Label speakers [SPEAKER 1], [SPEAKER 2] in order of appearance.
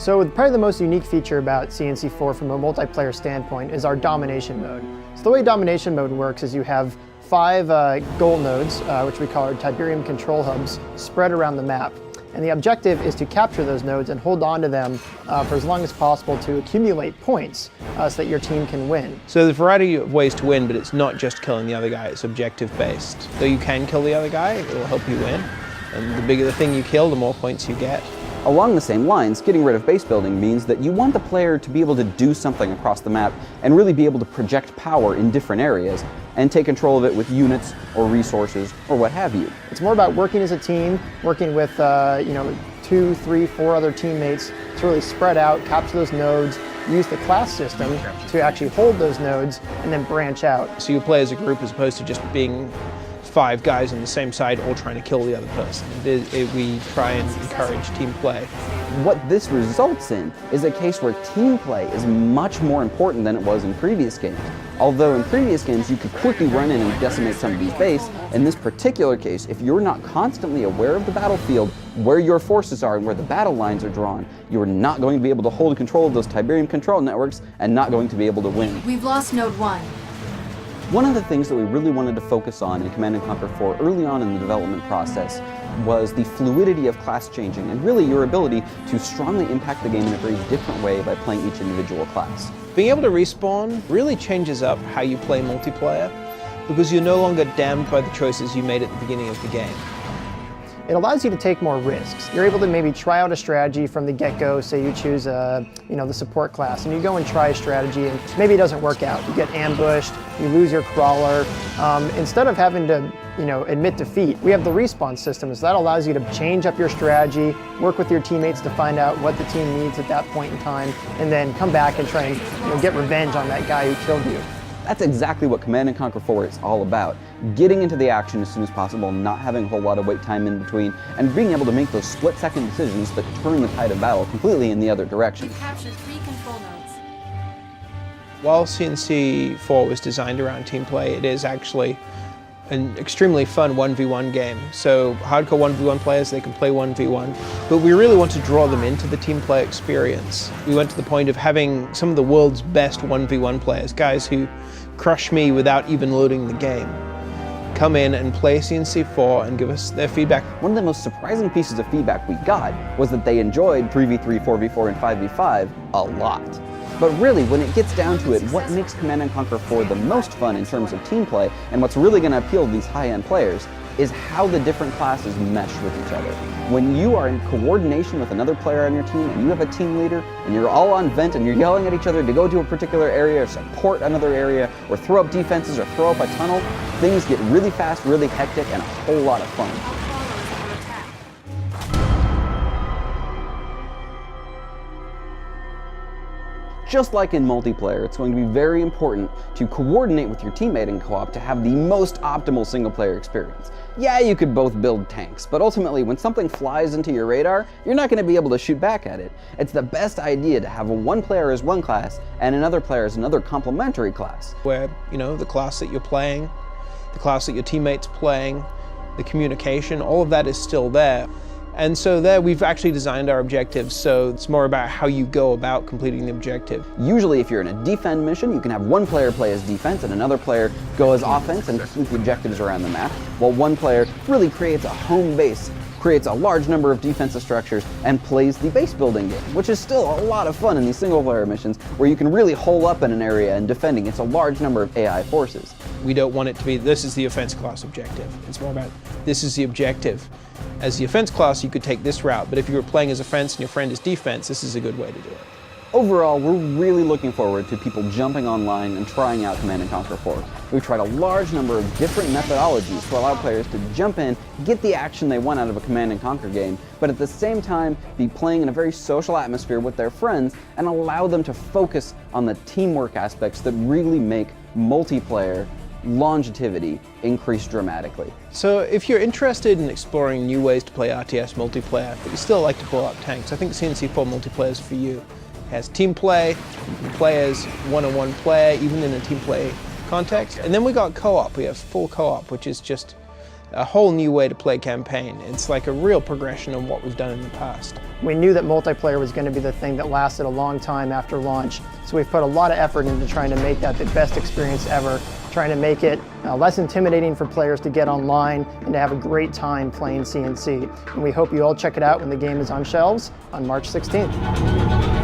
[SPEAKER 1] So probably the most unique feature about CNC4 from a multiplayer standpoint is our domination mode. So the way domination mode works is you have 5 goal nodes, which we call our Tiberium control hubs, spread around the map. And the objective is to capture those nodes and hold on to them for as long as possible to accumulate points so that your team can win.
[SPEAKER 2] So there's a variety of ways to win, but it's not just killing the other guy, it's objective based. Though you can kill the other guy, it will help you win. And the bigger the thing you kill, the more points you get.
[SPEAKER 3] Along the same lines, getting rid of base building means that you want the player to be able to do something across the map and really be able to project power in different areas and take control of it with units or resources or what have you.
[SPEAKER 1] It's more about working as a team, working with 2, 3, 4 other teammates to really spread out, capture those nodes, use the class system to actually hold those nodes and then branch out.
[SPEAKER 2] So you play as a group as opposed to just being 5 guys on the same side all trying to kill the other person. We try and encourage team play.
[SPEAKER 3] What this results in is a case where team play is much more important than it was in previous games. Although in previous games you could quickly run in and decimate somebody's base, in this particular case, if you're not constantly aware of the battlefield, where your forces are and where the battle lines are drawn, you're not going to be able to hold control of those Tiberium control networks and not going to be able to win.
[SPEAKER 4] We've lost Node 1.
[SPEAKER 3] One of the things that we really wanted to focus on in Command & Conquer 4 early on in the development process was the fluidity of class changing and really your ability to strongly impact the game in a very different way by playing each individual class.
[SPEAKER 2] Being able to respawn really changes up how you play multiplayer because you're no longer damned by the choices you made at the beginning of the game.
[SPEAKER 1] It allows you to take more risks. You're able to maybe try out a strategy from the get-go. Say you choose the support class, and you go and try a strategy, and maybe it doesn't work out. You get ambushed, you lose your crawler. Instead of having to admit defeat, we have the respawn system, so that allows you to change up your strategy, work with your teammates to find out what the team needs at that point in time, and then come back and try and get revenge on that guy who killed you.
[SPEAKER 3] That's exactly what Command & Conquer 4 is all about. Getting into the action as soon as possible, not having a whole lot of wait time in between, and being able to make those split-second decisions that turn the tide of battle completely in the other direction.
[SPEAKER 4] We captured 3 control nodes.
[SPEAKER 2] While CNC4 was designed around team play, it is actually an extremely fun 1v1 game. So hardcore 1v1 players, they can play 1v1, but we really want to draw them into the team play experience. We went to the point of having some of the world's best 1v1 players, guys who crush me without even loading the game, come in and play CNC4 and give us their feedback.
[SPEAKER 3] One of the most surprising pieces of feedback we got was that they enjoyed 3v3, 4v4, and 5v5 a lot. But really, when it gets down to it, what makes Command & Conquer 4 the most fun in terms of team play, and what's really going to appeal to these high-end players, is how the different classes mesh with each other. When you are in coordination with another player on your team, and you have a team leader, and you're all on vent, and you're yelling at each other to go to a particular area, or support another area, or throw up defenses, or throw up a tunnel, things get really fast, really hectic, and a whole lot of fun. Just like in multiplayer, it's going to be very important to coordinate with your teammate in co-op to have the most optimal single-player experience. Yeah, you could both build tanks, but ultimately when something flies into your radar, you're not going to be able to shoot back at it. It's the best idea to have one player as one class and another player as another complementary class.
[SPEAKER 2] Where, the class that you're playing, the class that your teammate's playing, the communication, all of that is still there. And so there we've actually designed our objectives, so it's more about how you go about completing the objective.
[SPEAKER 3] Usually if you're in a defend mission, you can have one player play as defense and another player go as offense and complete the objectives around the map, while one player really creates a home base, creates a large number of defensive structures, and plays the base building game, which is still a lot of fun in these single player missions where you can really hole up in an area and defending. It's a large number of AI forces.
[SPEAKER 2] We don't want it to be, this is the offense class objective. It's more about, this is the objective. As the offense class, you could take this route, but if you were playing as offense and your friend is defense, this is a good way to do it.
[SPEAKER 3] Overall, we're really looking forward to people jumping online and trying out Command & Conquer 4. We've tried a large number of different methodologies to allow players to jump in, get the action they want out of a Command & Conquer game, but at the same time be playing in a very social atmosphere with their friends and allow them to focus on the teamwork aspects that really make multiplayer longevity increase dramatically.
[SPEAKER 2] So if you're interested in exploring new ways to play RTS multiplayer, but you still like to blow up tanks, I think CNC4 multiplayer is for you. It has team play, you can play as one-on-one player, even in a team play context. And then we got co-op. We have full co-op, which is just a whole new way to play campaign. It's like a real progression on what we've done in the past.
[SPEAKER 1] We knew that multiplayer was going to be the thing that lasted a long time after launch, so we've put a lot of effort into trying to make that the best experience ever, trying to make it less intimidating for players to get online and to have a great time playing CNC. And we hope you all check it out when the game is on shelves on March 16th.